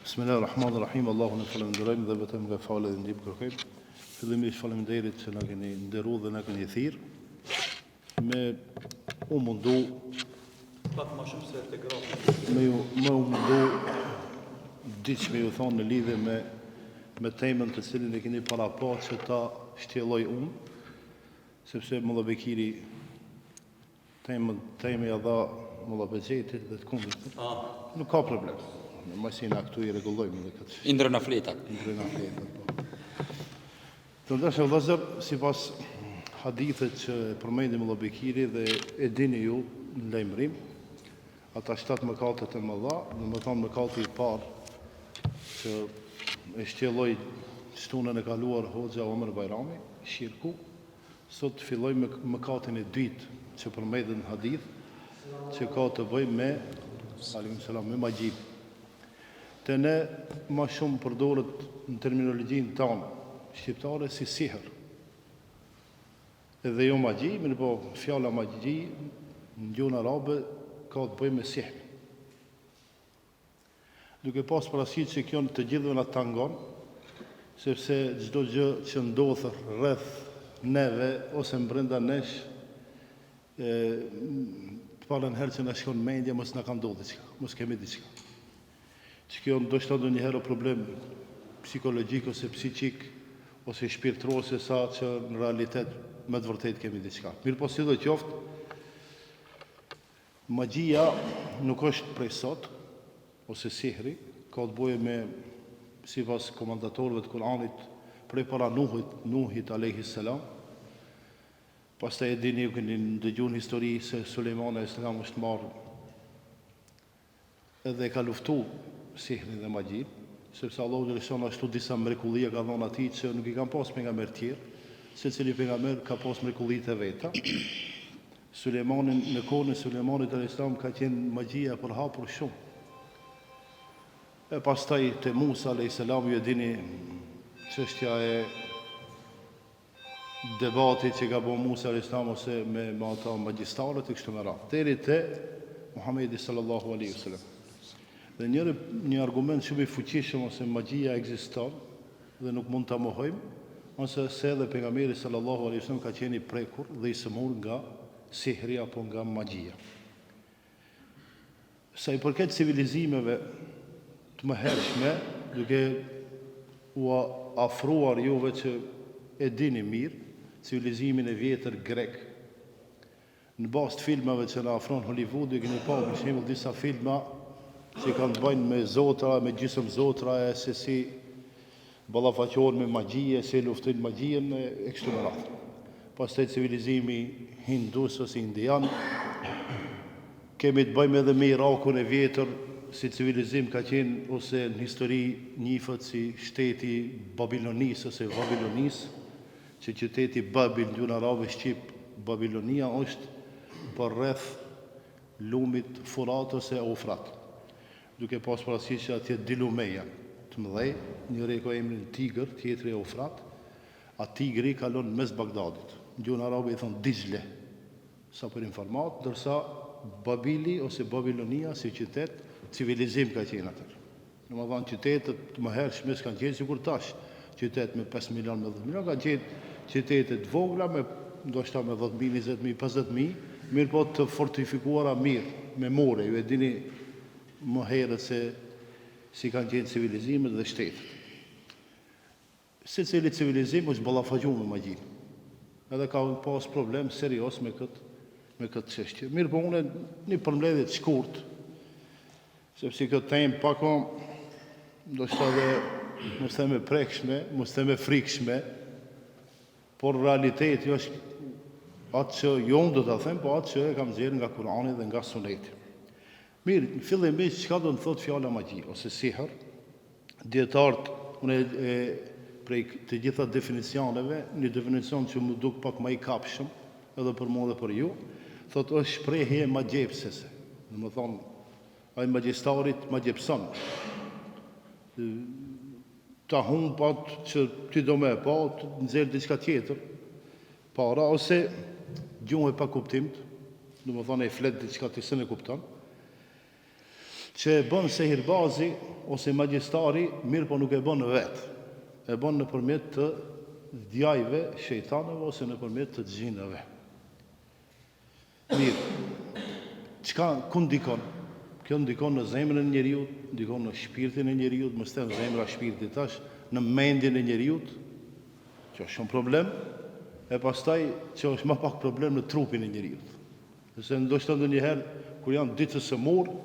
Bismillahirrahmanirrahim. Allahun e falenderojmë dhe vetëm nga falë dhe ndihmë kërkojmë. Fillimisht faleminderit që na keni nderuar dhe na keni thirrë me u mundu pak më shumë se te gratë. me u mundu diçka me ju thonë në lidhje me temën të cilin e keni para pa që ta shtjelloj unë, sepse Molla Bekiri temën ja dha Molla Bexhetit dhe të kundërt. Nuk ka problem. Në masina këtu i rregullojmë edhe këtë. Indrë në fletat. Po. Të ndashë vëllezër, sipas hadithet që përmendi Molla Bekiri dhe e dini ju në lajmërim, ata 7 mëkatet e mëdha, domethënë mëkati i parë që e shtjelloi shtunën e kaluar Hoxha Omer Bajrami, shirku, sot filloj me mëkatin e dytë që përmendet në hadith, që ka të bëjë me me magji. Të ne ma shumë përdoret në terminologjinë tonë shqiptare si sihr. Edhe jo magji, mirë po fjala magji në gjuhën arabe ka të bëjë me sihr. Duke pas parasysh që kjo në të gjithëve na tangon, sepse çdo gjë që ndodh rreth neve ose brenda nesh, parën herë që na shkon mendja mos na ka ndodhur diçka, mos kemi diçka. Që kjo ndoshta ndonjëherë problem psikologjik ose psiqik ose shpirtëror se sa që në realitet me të vërtetë kemi diçka. Mirë po si do qoftë, magjia nuk është prej sot ose sihri, ka të bëjë me sipas komandatorëve të Kuranit prej para Nuhit alayhis salam. Pastaj e dini ju keni dëgjuar histori se Sulejmani alayhis salam është marrë edhe ka luftu sihrin dhe magjin, sepse Allahu dërson ashtu disa mrekullia ka dhënë atij që nuk i kanë pas pejgamber tjerë, secili pejgamber ka pas mrekullitë e veta. Sulejmani në kohën e Sulejmanit alayhis salam ka qenë magjia për hapur shumë. E pastaj te Musa alayhis salam ju e dini çështja e debatit që ka bërë Musa alayhis salam ose me ata magjistarët e kështu me radhë. Deri te Muhamedi sallallahu alaihi wasallam. Dhe një argument shumë i fuqishëm ose magjia ekziston dhe nuk mund ta mohojmë, ose se edhe pejgamberi sallallahu alaihi wasallam ka qenë i prekur dhe i sëmur nga sihri apo nga magjia. Sa i përket civilizimeve të mëhershme, duke u afruar juve që e dini mirë, civilizimin e vjetër grek. Në bazë të filmave që na afron Hollywoodi, keni pa për shembull disa filma që kanë të bëjnë me zotra, me gjysmë zotra, se si ballafaqohen me magji, se luftojnë magjien e kështu me radhë. Pastaj civilizimi hindus ose indian, kemi të bëjmë edhe me Irakun e vjetër, si civilizim ka qenë ose në histori njihet si shteti Babilonisë ose Vavilonisë, që qyteti Babil në gjuhën arabe shqip Babilonia është për rreth lumit Furat ose Eufrat. Duke pas parasysh që atje Dilumeja të mëdhej, njëri ka emrin Tigër, tjetri Eufrat, a Tigri kalon mes Bagdadit. Në gjuhën arabe i thon Dijle, sa për informat, ndërsa Babili ose Babilonia si qytet, civilizim ka qenë atë. Domethënë qytetet të mëhershme s'kan qenë sikur tash, qytet me 5 milion me 10 milion, kanë qenë qytetet vogla me ndoshta me 10.000, 20.000, 50.000, mirë po të fortifikuara mirë, me more, ju e dini më herët se si kanë qenë civilizimet dhe shtetet. Secili civilizim është ballafaquar me magjin. Edhe ka pas problem serios me këtë çështje. Mirë po unë një përmbledhje të shkurt, sepse këtë temë pak ndoshta dhe mos them e prekshme, mos them e frikshme, por realiteti është atë që jo unë do ta them, po atë që e kam nxjerrë nga Kurani dhe nga Suneti. Mirë, fillimisht çka do të thotë fjala magji ose sihr? Dietarët, unë prej të gjitha definicioneve, një definicion që më duk pak më i kapshëm, edhe për mua dhe për ju, thotë është shprehje magjepsese. Domethënë, ai magjistarit magjepson. Ta humpat që ti do me pa, të nxjerr diçka tjetër, para ose gjuhë pa kuptim, domethënë e flet diçka ti s'e kupton. që e bën sehirbazi ose magjistari, mirë po nuk e bën vetë. E bën nëpërmjet të djajve, shejtanëve ose nëpërmjet të xhinëve. Mirë, ku ndikon? Kjo ndikon në zemrën e njeriut, ndikon në shpirtin e njeriut, mos them zemra shpirti tash, në mendjen e njeriut, që është shumë problem, e pastaj që është më pak problem në trupin e njeriut. Nëse ndoshta ndonjëherë kur janë ditës së murë,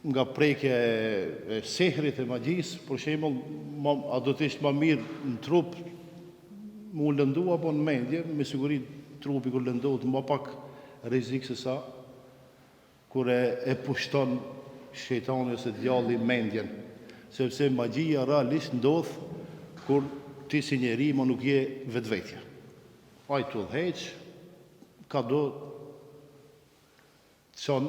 nga prekja e sehrit e magjisë, për shembull, a do të ishte më mirë në trup mu lëndu apo në mendje, me siguri trupi kur lëndohet më pak rrezik se sa kur e pushton shejtani ose djalli mendjen, sepse magjia realisht ndodh kur ti si njeri më nuk je vetvetja. Ai të udhëheq, ka do çon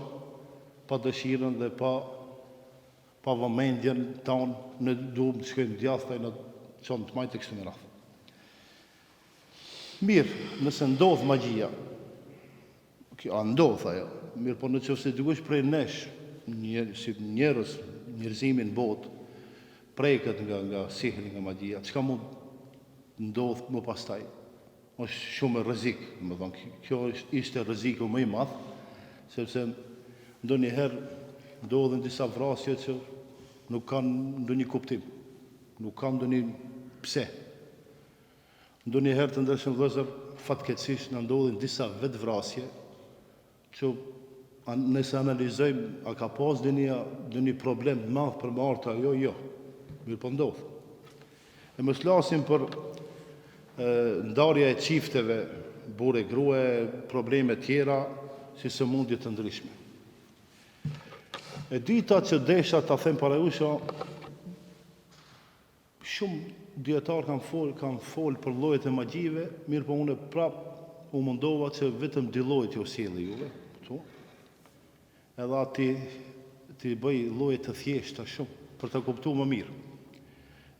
pa dëshirën dhe pa vëmendjen tonë në duam të shkojmë djathta në çon të majtë kështu me radhë. Mirë, nëse ndodh magjia, kjo ndodh ajo, mirë po nëse dikush prej nesh, si njerëz, njerëzimin botë, preket nga sihri, nga magjia, çka mund ndodh më pastaj? Është shumë rrezik, më thonë, kjo ishte rreziku më i madh, sepse ndonjëherë ndodhin disa vrasje që nuk kanë ndonjë kuptim, nuk kanë ndonjë pse. Ndonjëherë të ndërshëm vëllezër, fatkeqësisht na ndodhin disa vetvrasje që nëse analizojmë, a ka pas ndonjë problem të madh për marrë ajo, jo. Mirë po ndodh. E mos flasim për ndarja e çifteve, burrë e grua, probleme tjera, si sëmundje të ndryshme. E dita që desha ta them parausha, shumë dietar kanë fol për llojet e magjive, mirë po unë prap u mundova që vetëm dy llojet ju sjellë juve, këtu. Edhe ti bëj lloje të thjeshta shumë për ta kuptuar më mirë.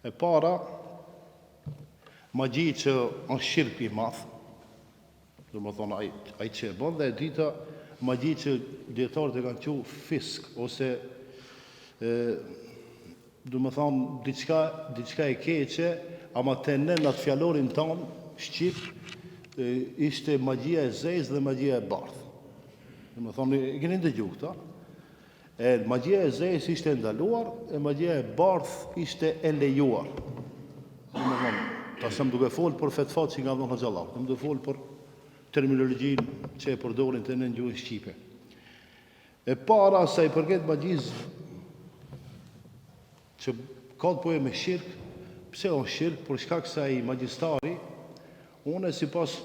E para, magji që është shirk i madh, domethënë ai që e bën, dhe e dyta, magji që dietarët e kanë thënë fisk ose domethënë diçka e keqe, ama te ne në atë fjalorin ton shqip ishte magjia e zezë dhe magjia e bardhë. Domethënë e keni dëgjuar këta? Magjia e zezë ishte ndaluar, e magjia e bardhë ishte e lejuar. Domethënë, tasëm duke fol për fetfat që nga dhënë Hoxhallahu, më duke fol për terminologjinë që e përdorin të në gjuhën shqipe. E para sa i përket magjisë që ka të bëjë me shirk, pse është shirk? Për shkak se ai magjistari, unë sipas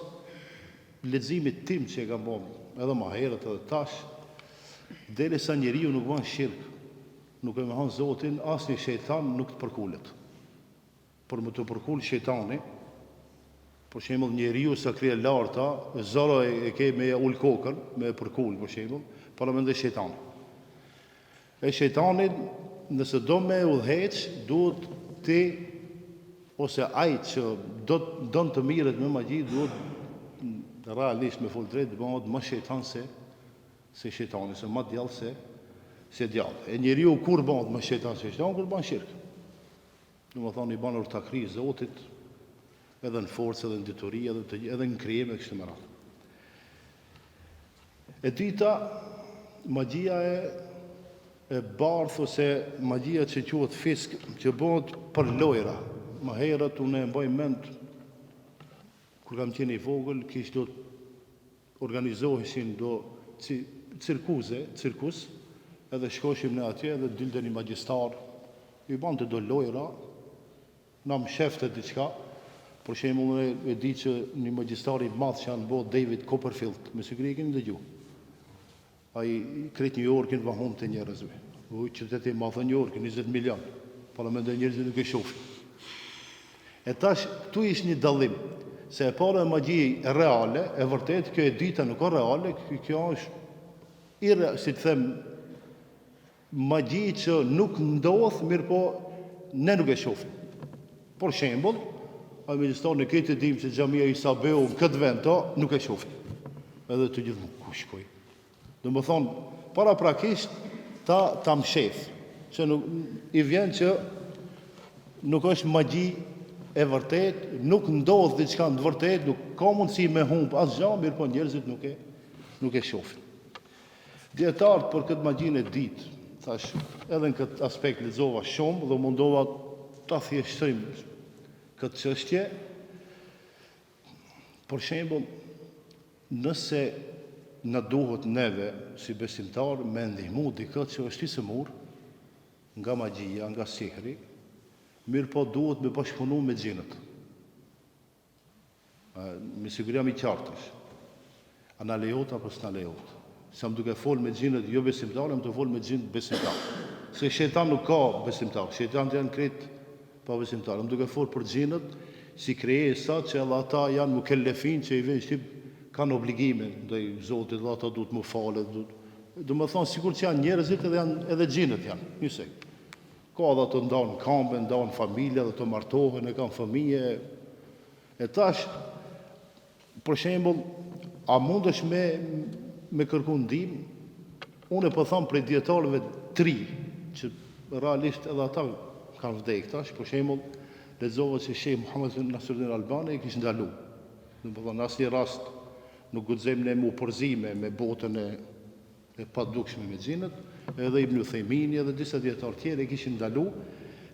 leximit tim që e kam bërë edhe më herët edhe tash, derisa njeriu nuk bën shirk, nuk e mohon Zotin, asnjë shejtan nuk të përkulet. Për më të përkul shejtani, për shembull njeriu sa krije larta, zoro e ke me ul kokën, me përkul për shembull, para mendoj shejtani. E shejtani nëse do me udhëheq, duhet ti ose ai që don të mirët me magji, duhet realisht me fol drejt, bëhet më shejtan se shejtani, se më djallë se djallë. E njeriu kur bëhet më shejtan se shejtani, kur bën shirk. Domethënë i bën urtakri Zotit, edhe në forcë, edhe në dituri, edhe në krijim e kështu me radhë. E dyta, magjia e bardhë ose magjia që quhet fisk, që bëhet për lojra. Më herët unë e mbaj mend kur kam qenë i vogël, do organizoheshin cirkus, edhe shkoshim në atje edhe dilde një magjistar, i bante do lojra, na më shefte diçka. Për shembull, e di që një magjistar i madh që janë bërë David Copperfield, me siguri e keni dëgjuar. Ai krejt New Yorkin vahon të njerëzve. Qyteti i madh New York, 20 milion. Para mendoj njerëzit nuk e shohin. E tash këtu ishte një dallim, se e para magji reale, e vërtet kjo e dyta nuk është reale, kjo është si të them magji që nuk ndodh, mirë po ne nuk e shohim. Për shembull, a magjistar në këtë dim që xhamia i Sabeu në këtë vend nuk e shohim. Edhe të gjithë ku shkoj. Domethënë, paraprakisht ta mshef, që i vjen që nuk është magji e vërtet, nuk ndodh diçka në vërtet, nuk ka mundësi me humb asgjë, mirë po njerëzit nuk e shohin. Dietarët për këtë magjinë e ditë, thash, edhe në këtë aspekt lexova shumë dhe mundova ta thjeshtësojmë këtë çështje. Për shembull, nëse na duhet neve si besimtar me ndihmu dikë që është i sëmur nga magjia, nga sihri, mirë po duhet me bashkëpunu me xhinët. Me siguri jam i qartë është. A na lejohet apo s'na lejohet? Se më duke fol me xhinët jo besimtarë, më të fol me xhinët besimtarë. Se shejtan nuk ka besimtarë, shejtanët janë krejt pa besimtarë. Më duke fol për xhinët si krijesa që edhe ata janë mukellefin që i vjen shtyp kanë obligime ndaj Zotit dhe ata duhet më falet. Do më thonë sikur që janë njerëzit edhe xhinët janë. Njësej. Ka dhe të ndanë kambe, ndanë familje, dhe të martohen, e kanë fëmije. E tash, për shembull, a mundesh me kërku ndihmë? Unë e po them prej dietarëve 3, që realisht edhe ata kanë vdekur tash, për shembull, lexova se Sheh Muhammed Nasiruddin Albani kishte ndalu. Do të thonë asnjë rast nuk guxojmë ne mu përzime me botën e padukshme me xhinët, edhe Ibn Uthejmini edhe disa dietarë tjerë kishin ndalu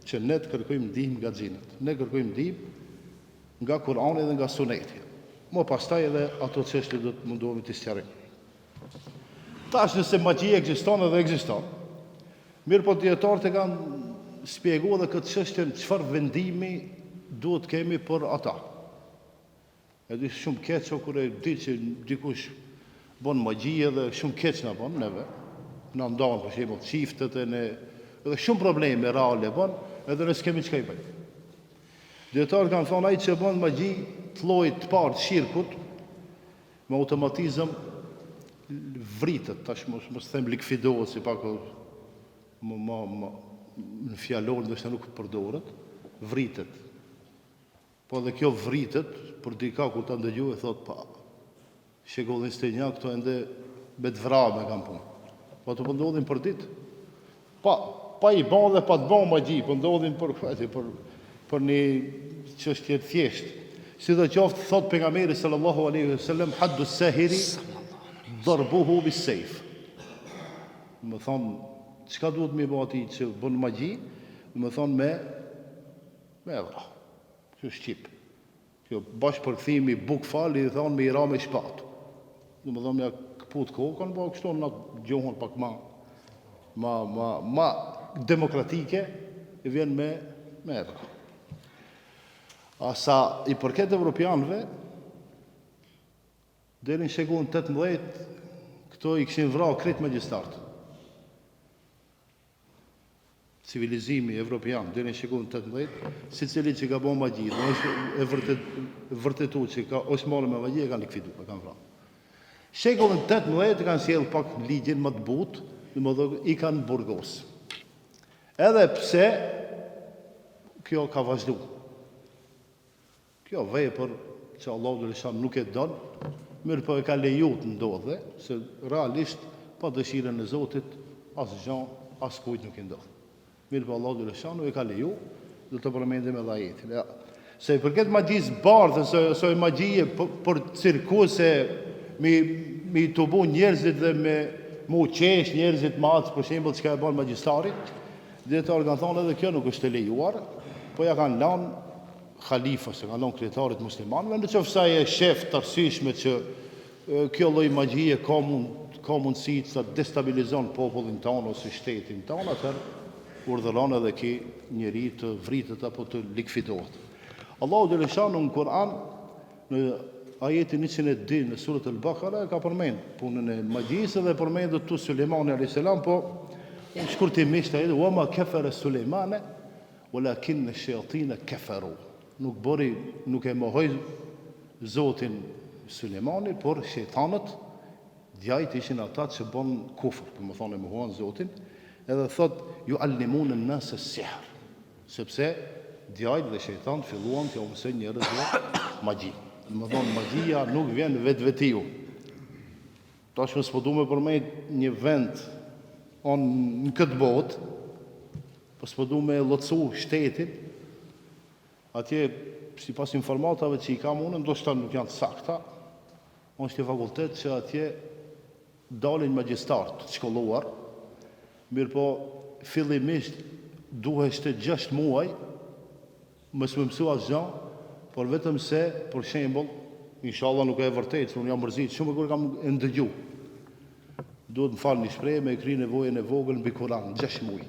që ne të kërkojmë ndihmë nga xhinët. Ne kërkojmë ndihmë nga Kurani dhe nga Suneti. Mo pastaj edhe ato çështje do të mundohemi të sqarojmë. Tash nëse magjia ekziston edhe ekziston. Mirë po dietarët e kanë shpjeguar edhe këtë çështje çfarë vendimi duhet kemi për ata. Edhe shumë keq kur e di që dikush bën magji edhe shumë keq na bën neve. Na ndan për shembull çiftet edhe shumë probleme reale bën, edhe ne s'kemi çka i bëjmë. Dietarët kanë thonë ai që bën magji të llojit të parë të shirkut me automatizëm vritet, tash mos them likvidohet si pak në fjalor ndoshta nuk përdoret, vritet. Po dhe kjo vritet për dika kur ta ndëgjoj e thot pa. Shekullin 21 këto ende me të vrame kanë punë. Po të ndodhin për ditë. Pa i bën dhe pa të bën magji, po ndodhin për një çështje të thjeshtë. Sidoqoftë thot pejgamberi sallallahu alaihi wasallam haddu sahiri darbuhu bis-sayf. Më thon çka duhet më bëj atij që bën magji, më thon me vrah. Kjo shqip. Kjo bashkëpërkthimi bukfal i thon me i ra me shpatë. Do më thonë ja këput kokën, po kështu na gjohën pak ma demokratike i vjen me vrah. Asa i përket evropianëve, deri në shekullin 18, këto i kishin vrarë krejt magjistartë. Civilizimi evropian deri në shekullin 18, secili që ka bën magji, dhe është e vërtetuar që është marrë me magji e kanë likviduar, e kanë vrarë. Shekullin 18 kanë sjell pak ligjin më të butë, domethënë i kanë burgos. Edhe pse kjo ka vazhduar. Kjo vepër që Allahu Gjeleshan nuk e don, mirë po e ka leju të ndodhe, se realisht pa dëshirën e Zotit asgjë askujt nuk i ndodh. Mirë po Allahu Gjeleshan nuk e ka leju, do të përmendim edhe ajetin. Ja. Se i përket magjisë bardhë, se magjie për cirkuse, mi të bu njerëzit dhe me mu qesh njerëzit matës, për shembull çka e bën magjistari, dietarët kanë thonë edhe kjo nuk është e lejuar, po ja kanë lanë khalifës, e kanë kryetarit muslimanëve, në qoftë se ai e shef të arsyeshme që kjo lloj magjie ka mundësi të destabilizon popullin tonë ose shtetin tonë, atëherë urdhëron edhe ky njeri të vritet apo të likvidohet. Allahu Gjeleshanu në Kur'an, në ajetin 102 në surët Al-Baqara, ka përmend punën e magjisë dhe përmendet tu Sulejmani alayhis salam, po shkurtimisht ai wa ma kafara Sulejmane walakin ash-shayatin kafaru. Nuk e mohoi Zotin Sulejmani, por shejtanët, djajt ishin ata që bën kufër, do të thonë e mohuan Zotin, edhe thot ju allimun an-nas as-sihr, sepse djajt dhe shejtanët filluan të mësojnë njerëzve magji. Do të thonë magjia nuk vjen vetvetiu. Tash s'po duam të përmend një vend në këtë botë, po s'po du me lotësu shtetin, atje, si pas informatave që i kam unë, ndoshta nuk janë të sakta, është një fakultet që atje dalin magjistartë të shkolluar, mirë po fillimisht duheshte 6 muaj, mos më mësua asgjë, por vetëm se, për shembull, inshallah nuk e vërtet, se unë jam mërzit shumë kur kam ndëgju. Duhet më falë një shprehje me kry nevojën e vogël mbi Kur'an, 6 muaj.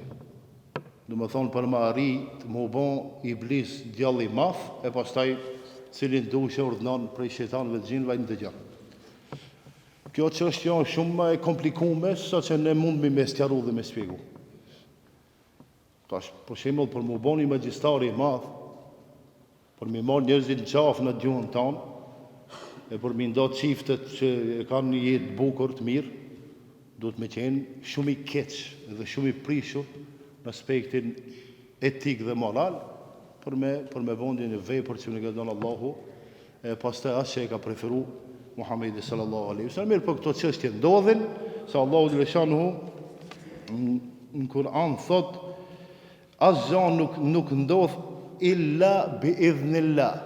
Do më thonë për më arrit, më bon iblis djalli i madh, e pastaj cilin dushë urdhnon prej shejtanëve të gjinëve në dëgjon. Kjo çështje është shumë e komplikuar, sa që ne mund me sqaru dhe me shpjegu. Tash, për shembull, për më bon një magjistar i madh, për më marr njerëzit në qafë në gjuhën tonë, e për më nda çiftet që kanë një jetë bukur të mirë, duhet me qenë shumë i keq dhe shumë i prishur në aspektin etik dhe moral, për me bëndje një vepër që në gëdon Allahu, e pastaj as që e ka preferu Muhamedi sallallahu alaihi wasallam. Mirë, për këto çështje ndodhin, se Allahu xhaleshanuhu në Kur'an thot, asgjë nuk ndodh illa bi idhnillah.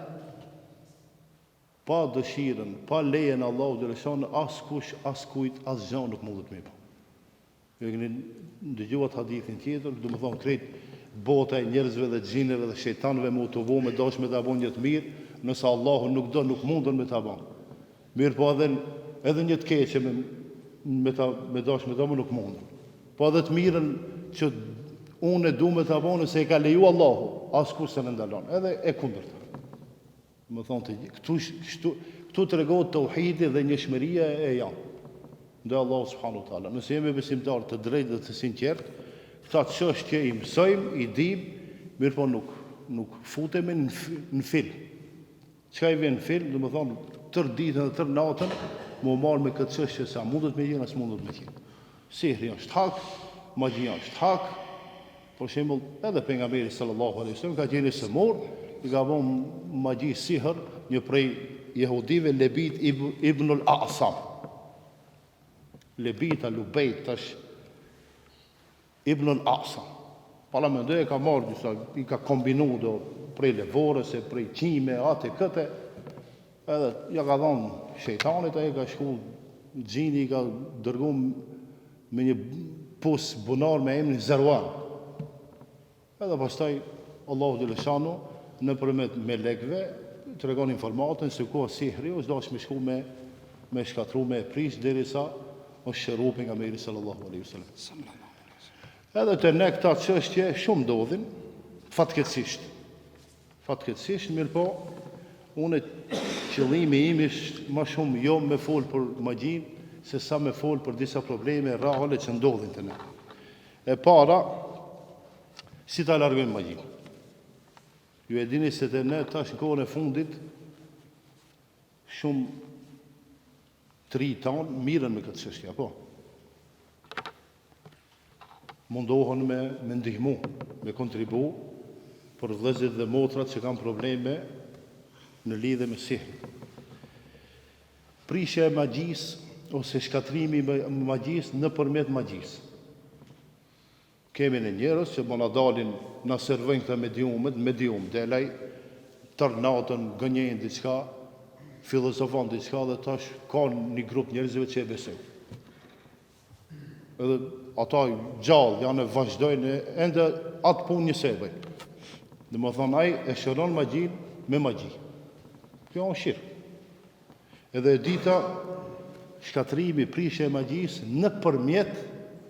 Pa dëshirën, pa lejen Allahu xhaleshanuhu, askush, askujt, asgjë nuk mundet me bë. Ju keni dëgjuar hadithin tjetër, do të thonë krejt bota e njerëzve dhe xhineve dhe shejtanëve me utovu me dash me ta bënë një të mirë, nëse Allahu nuk do, nuk mundon me ta bënë. Mirë po edhe një të keqe me dash me ta bënë nuk mundon. Po edhe të mirën që unë e du me ta bënë se e ka leju Allahu, askush se në ndalon, edhe e kundërta. Më thonë të këtu tregohet tauhidi dhe njëshmëria e janë. Ndë Allahu subhanahu wa taala. Nëse jemi besimtar të drejtë dhe të sinqert, këta çështje i mësojmë, i dim, mirë po nuk futemi në fil. Çka i vjen në fil, do të thonë tër ditën dhe tër natën, më marr me këtë çështje sa mundet me qenë, as mundet me qenë. Sihri është hak, magjia është hak. Për shembull, edhe pejgamberi sallallahu alaihi wasallam ka qenë sëmur, i ka bënë magji sihr një prej jehudive Lebit ibn al-A'sam. Lebita, Lubejt, tash Ibn al-Aqsa. Parlamentoja ka marrë disa, i ka kombinu do prej levorës, prej qime, atë e këte, edhe ja ka dhonë shejtanit, e ka shku gjini, i ka dërgu me një pus bunar me emrin Zerwan. Edhe pastaj Allahu xhaleshanu në përmet melekve të regon informatën se ku sihri, është dash me shku me shkatru me prish derisa është shëru pejgamberi sallallahu alaihi wasallam. Edhe të ne këta çështje shumë ndodhin, fatkeqësisht. Fatkeqësisht, mirë po, unë qëllimi im është më shumë jo me fol për magjin, se sa me fol për disa probleme reale që ndodhin të ne. E para, si ta largojmë magjin. Ju e dini se të ne tash në kohën e fundit shumë tri tanë mirën me këtë çështje, apo? Mundohen me ndihmu, me kontribu për vëllezërit dhe motrat që kanë probleme në lidhje me sihr. Prishja e magjisë ose shkatrimi i magjisë nëpërmjet magjisë. Kemi në njerëz që më dalin na servojnë këta medium, delaj tër natën gënjejnë diçka, filozofon diçka dhe tash ka një grup njerëzve që e besojnë. Edhe ata gjallë janë e vazhdojnë ende atë punë një sebej. Dhe më thonë ai e shëron magjin me magji. Kjo është shirk. Edhe e dita shkatrimi, prishja e magjisë nëpërmjet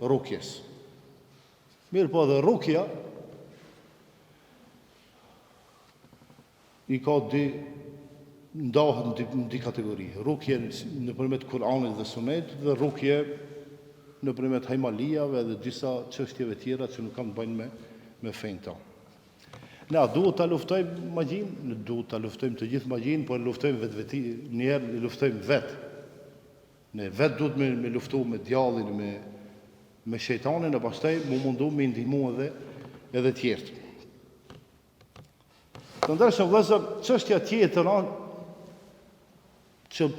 rukjes. Mirë po edhe rukja i ka ndahet në di kategori. Rukje nëpërmjet Kur'anit dhe Sunetit dhe rukje nëpërmjet hajmalijave dhe disa çështjeve tjera që nuk kanë të bëjnë me fenë tonë. Na duhet ta luftojmë magjin, ne duhet ta luftojmë të gjithë magjin, por luftojmë vetveti, njerë luftojmë vetë. Ne vetë duhet me luftu me djallin, me shejtanin, e pastaj mu mundu me ndihmu edhe tjertë. Të ndërshëm vëllezër, çështja tjetër që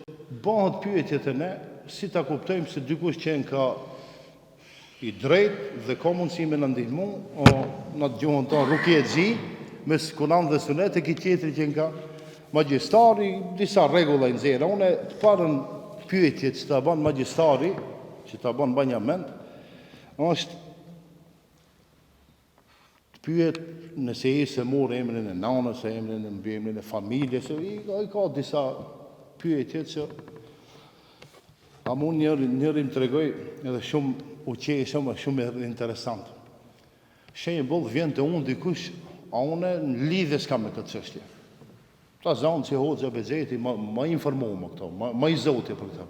bëhet pyetje të ne, si ta kuptojmë se dikush që ka i drejt dhe ka mundësi me në ndihmu, o në të gjuhën tonë rukje zi, mes Kur'an dhe Sunet e ki tjetri që nga magjistari, disa regulla i nxera. Une të parën pyetje që të banë magjistari, që të banë banja mend, është të pyet nëse i se mor emrin e nanës, emrin e familje, se i ka disa pyetje që a mund njërim të regoj edhe shumë uqeshëm e shumë interesant. Shembull, vjen të unë dikush, a une në lidhje s'kam me këtë çështje. Ta zanë që Hoxha Bexheti ma informu më këto, ma i zoti për këto.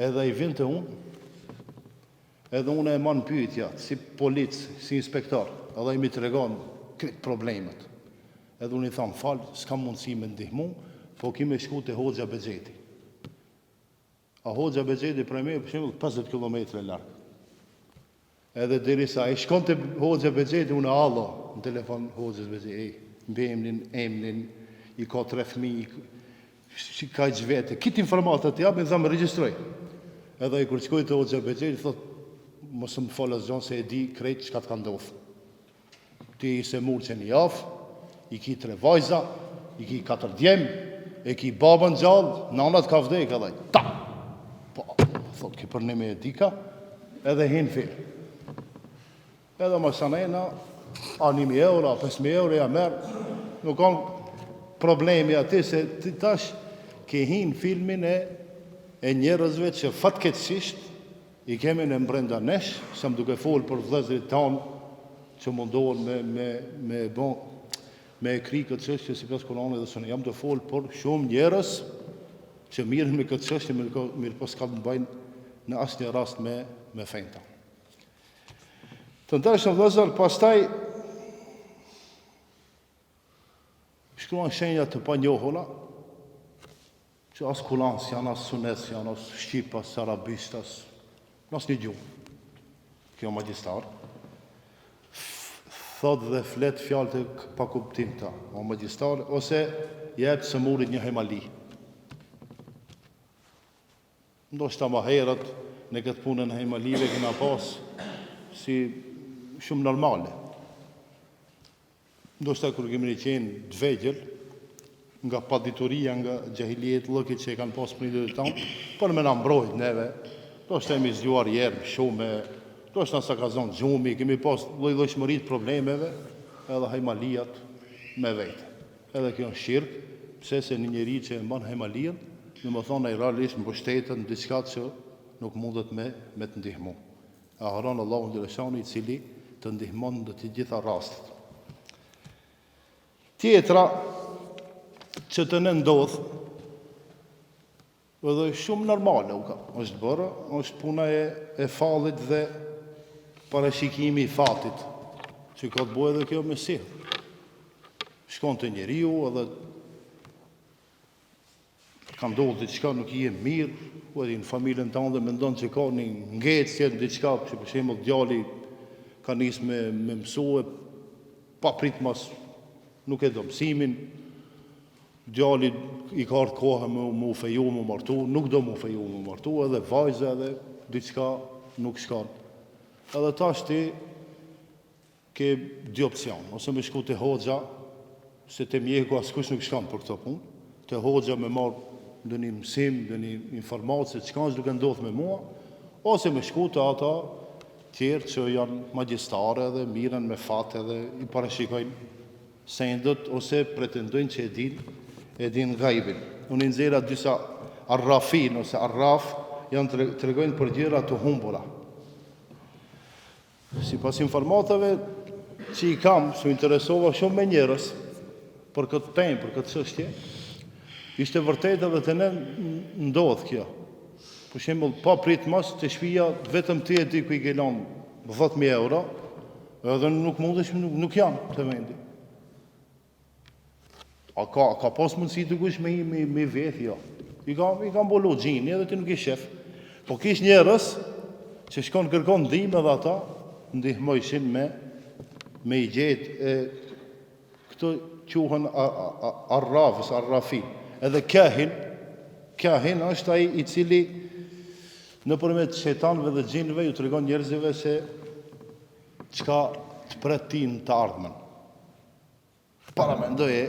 Edhe i vjen të unë, edhe unë e manë pyetja, si polic, si inspektor, edhe i mi të regon këtë problemet. Edhe unë i thamë, falë, s'kam mundësi me ndihmu, po kime shku të Hoxha Bexheti. A Hoxha Bexheti prej me, për shembull, 50 km larg. Edhe derisa i shkon të Hoxha Bexheti, unë Allah, në telefon Hoxha Bexheti, mbi emnin, i ka 3 fëmijë, si ka i gjvete, kitë informatët të japë, i thamë registroj. Edhe i kur qkoj të Hoxha Bexheti, thot, mos më falë asgjë se e di krejt çka të ka ndodhur. Ti i se murë që një javë, i ki 3 vajza, i ki 4 djemë, e ki babën gjallë, nanat ka vdek, edhe ta! Po, thot, ki për një me dika, edhe hinë firë. Edhe më sanena, a 1.000 euro, a 5.000 euro, ja merë, nuk kam problemi ati se ti tash ke hinë filmin e njerëzve që fatkeqësisht i kemi në mbrenda nesh, se më duke folë për vëllezërit tanë që mundohen me kri këtë çështje si pas Kur'anit dhe Sunet. Jam të folë për shumë njerëz që mirën me këtë çështje, mirë po s'ka të bëjnë në asnjë rast me fejnë. Të ndërshëm vëllezër, pastaj shkruan shenja të panjohura, që as Kur'an s'janë, as Sunet s'janë, as Shqip, as Arabisht, as një gjuhë. Kjo magjistar thot dhe flet fjalë të pa kuptimta, o magjistar, ose jep së murit një hemali. Ndoshta më herët në këtë punën e hemalive kena pas si shumë normale. Ndoshta kur kemi qenë të vegjël, nga padituria, nga gjahiliet lëkit që e kanë pas prindërit tanë, për me na mbrojt neve, ndoshta jemi zgjuar jerë shumë, ndoshta sa ka zonë gjumi, kemi pas lloj-llojshmëri të problemeve, edhe hajmalijat me vete. Edhe kjo është shirk, pse se një njeri që e mban hajmalijan, në më thonë ai realisht mbështetet në diçka që nuk mundet me të ndihmu. E haron Allahu xhaleshani i cili të ndihmon në të gjitha rastet. Tjetra që të në ndodh, edhe shumë normale është bërë, është puna e fallit dhe parashikimi i fatit, që ka të bëjë edhe kjo me si. Shkon të njeriu edhe ka ndodhur diçka nuk i e mirë, po edhe në familjen tënde dhe mendon se ka një ngecje diçka, që për shembull djali ka nisë me mësue, pa prit mas nuk e do mësimin, djali i ka ardhur koha me u feju, me martu, nuk do me u feju, me martu, edhe vajza edhe diçka nuk shkon. Edhe tash ti ke 2 opcion, ose me shku të Hoxha, se të mjeku askush nuk shkon për këto punë, të Hoxha me marrë në një mësim, në një informatë se çka është duke ndodhur me mua, ose me shku të ata tjerë që janë magjistare dhe miren me fat edhe i parashikojnë sendet ose pretendojnë që e din gajbin. Unë i nxjerra disa arrafin ose arraf janë tregojnë për gjëra të humbura. Sipas informatave që i kam, s'u interesova shumë me njerëz për këtë temë, për këtë çështje, ishte vërtet edhe të ne ndodh kjo. Për shembull, pa pritmas të shtëpia vetëm ti e di ku i ke lënë 10.000 euro, edhe nuk mundesh, nuk janë të vendi. A ka pas mundësi të kush me vetë, jo. I kam bolo gjini edhe ti nuk i shef. Po kish njerëz që shkon kërkon ndihmë edhe ata ndihmojshin me i gjetë këto quhen arrafis, arrafi. Edhe kahin është ai i cili Nëpërmjet shejtanëve dhe xhinëve ju tregon njerëzve se çka të pret ti në të ardhmen. Para mendoje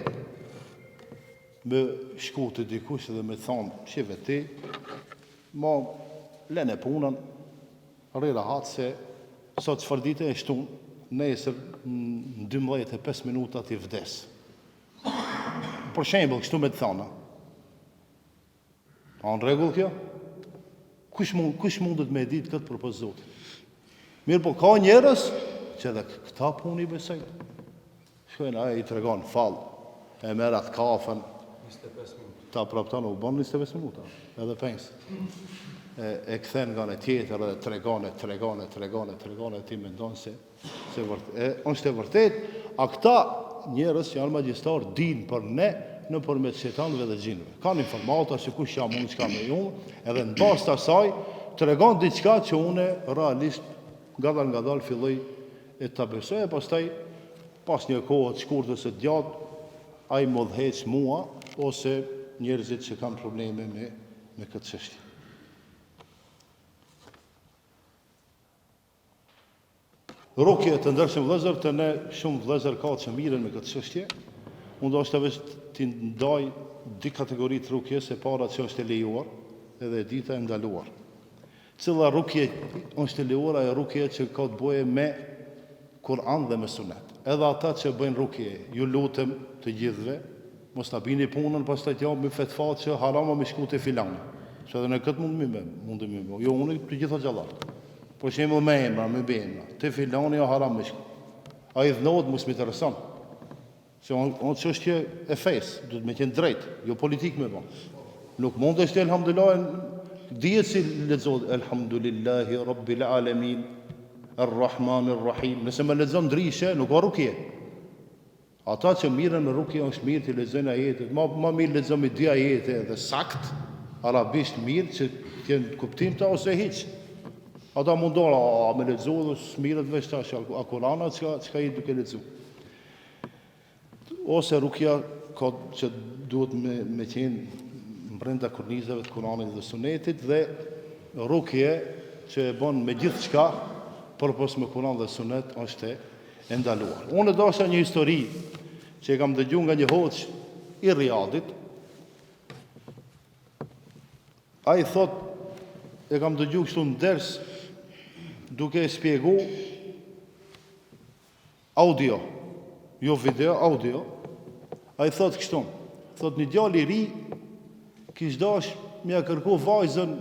me shku të dikush dhe me thonë, shive ti, ma lene punën, rri rahat se sot çfarë dite e shtun, nesër në 12:05 minuta ti vdes. Për shembull, kështu me të thonë. A në rregull kjo? Kush mundet me ditë këtë për për Zotin? Mirë po ka njerëz që edhe këta puni besojnë. Shkojnë aje i tregon fal, e merr atë kafën, 25 minuta. ta prapton u bën 25 minuta, edhe pens. E kthen nga në tjetër dhe tregon e ti mendon se është e vërtet, a këta njerëz që janë magjistar din për ne nëpërmjet shejtanëve dhe xhinëve. Kanë informata se kush jam unë, çka me unë, edhe në bazë të asaj tregon diçka që unë realisht ngadalë filloj e ta besoj, e pastaj pas një kohë të shkurtër së gjatë ai më udhëheq mua ose njerëzit që kanë probleme me këtë çështje. Rukje të ndërshëm vëllezër, të ne shumë vëllezër ka që miren me këtë çështje. Unë do veç t'i ndaj dy kategori të rukjes, e para që është e lejuar edhe e dita e ndaluar. Cilla rukje është e lejuar, ajo rukje që ka të bëjë me Kur'an dhe me Sunet. Edhe ata që bëjnë rukje, ju lutem të gjithëve, mos ta bini punën pastaj t'ja me fetfa që harama me shku te filani. Që edhe në këtë mund me. Jo unë të gjitha xhallat. Për shembull me emra, me bemra, te filani o haram me shku. Ai dhnohet mos më intereson. Se on çështje e fesë, duhet me qenë drejt, jo politik me bë. Nuk mund të shtë elhamdulillah, dihet si lexohet elhamdulillahi rabbil alamin, arrahmanir rahim. Nëse më lexon ndryshe, nuk ka rukje. Ata që mirën në rukje është mirë të lexojnë ajetet, ma mirë lexojnë me dy ajete edhe sakt, arabisht mirë që kanë kuptim ta ose hiç. Ata mundon me lexu dhe smirët veç tash a Kurana çka i duke lexu. Ose rukja ka që duhet me qenë brenda kornizave të Kuranit dhe Sunetit dhe rukje që e bën me gjithçka përpos me Kuran dhe Sunet është e ndaluar. Unë dosha një histori që e kam dëgjuar nga një hoç i Riyadit. Ai thot, e kam dëgjuar kështu në ders duke shpjegu audio, jo video, audio. Ai thot kështu, thot një djalë i ri kish dash m'ia kërku vajzën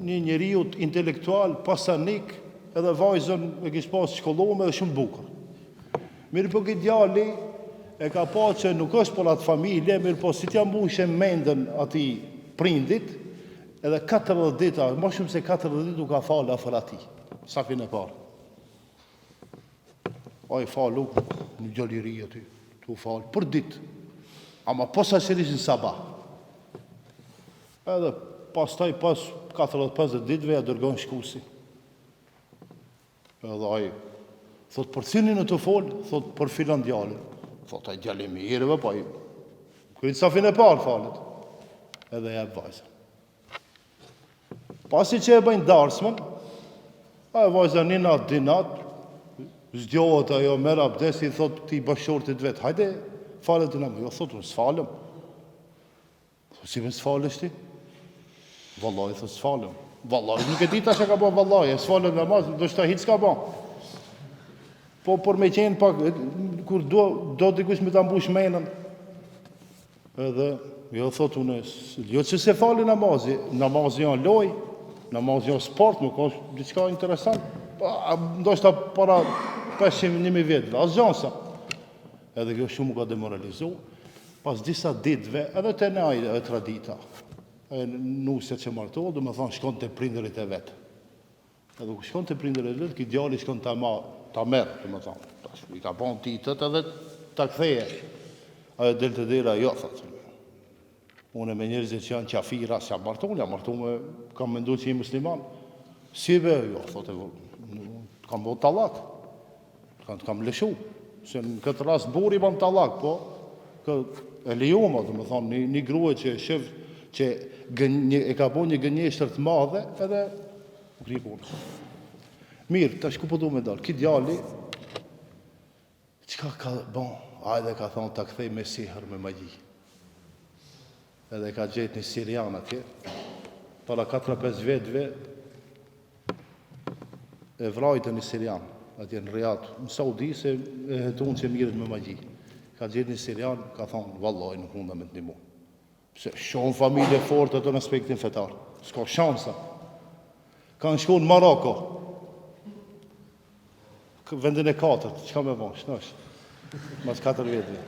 një njeriu intelektual, pasanik, edhe vajzën e kish pas shkolluar dhe shumë bukur. Mirë po këtë djali e ka pa që nuk është për atë familje, mirë po si t'ja mbushe mendën ati prindit, edhe 40 dita, më shumë se 40 ditë u ka falë afër ati, safin e parë. Ai falu në gjalliri aty, tu falë për ditë, ama posaçërisht në sabah. Edhe pastaj pas 40-50 ditëve ja dërgon shkusi. Edhe ai thot për cilin e të folë, thot për filan djalin. Thot ai djali mirëve, po ai kryet safin e parë falet. Edhe jep vajzën. Pasi që e bëjnë darsmën, a vajza një natë, dy natë, zgjohet ajo, merr abdes, i thot ti bashortit vet, hajde falet në namaz. Jo, thot unë s'falem. Si më s'falesh ti? Vallahi thot s'falem. Vallahi nuk e di tash e ka bën vallahi, s'falem namaz, do shta hiç s'ka bën. Po por me qenë pak kur do dikush me ta mbush menën. Edhe jo thot unë, jo që se fali namazi janë loj, namazi janë sport, nuk është diçka interesant. Ndoshta para 500.000 vjetë, as gjansa. Edhe kjo shumë ka demoralizu. Pas disa ditëve, edhe te ne e tradita, nusja që martohet, do me thonë shkon të prindërit e vetë. Edhe ku shkon të prindërit e vetë, ki djali shkon ta merë, do me thonë. I ka bon titët edhe ta ktheje. Ajo del të dira, jo, thotë. Unë me njerëzit që janë qafira, se jam martu me, kam mendu që i musliman. Si be, jo, thotë, kam bo talak. Kam lëshu. Se në këtë rast buri ban talak, po, e lejuma, do me thonë, një grue që shëf, që e ka bo një gënjeshtër të madhe, edhe kri punës. Mirë, tash ku po du me dalë? Ki djali, qka ka bon? Ajde ka thonë ta kthej me sihr, me magji. Edhe ka gjetë një sirian atje, para 4-5 vetëve, e vrajtë një sirian, atje në Riyadh, në Saudi, se e hetun që mirët me magji. Ka gjetë një sirian, ka thonë, vallaj, nuk munda me të ndihmu. Pse shonë familje fort ato në aspektin fetar. S'ka shansa. Kanë shku në Maroko. Vendin e 4, çka me bon, shnosh. Mas 4 vjetëve.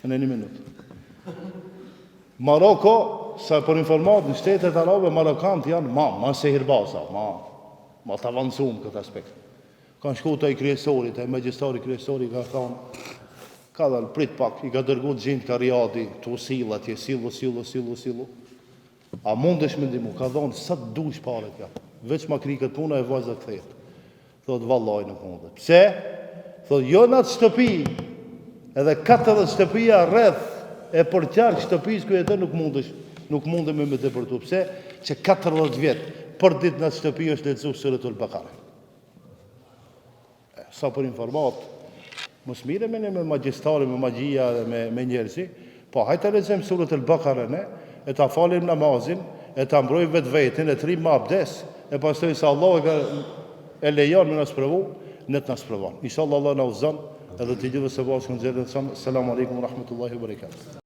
Në 1 minutë. Maroko, sa për informat në shtetet arabe, Marokant janë ma se hirbaza, ma të avancum këtë aspekt. Kanë shku të i kryesori, të i magjistari kryesori, ka thonë, ka dalë prit pak, i ka dërgut gjindë ka Riyadi, të usil atje, silu. A mundesh me ndimu, ka thonë, sa të dush pare t'ja, veç ma kri këtë puna e vajzat të thetë. Thotë, vallaj nuk mundet. Pse? Thotë, jo në atë shtëpi, edhe 40 shtëpia rreth e për qark shtëpis ku jetë nuk munde me të përtu. Pse? Që 40 vjetë, për ditë në atë shtëpi është lecu Suratul Bakara. Sa për informat, mos mire me magjistari, me magjia dhe me njerëzi, po hajtë lexojmë Suratul Bakara ne, e ta falim namazin, e ta mbrojmë vetë vetin, e trim ma abdes, e pastaj sa Allah e lejon me na sprovu, ne të na sprovon. Inshallah Allah na uzon, edhe të gjithëve së bashku nxjerrën. Selamun alejkum wa rahmetullahi wa barakatuh.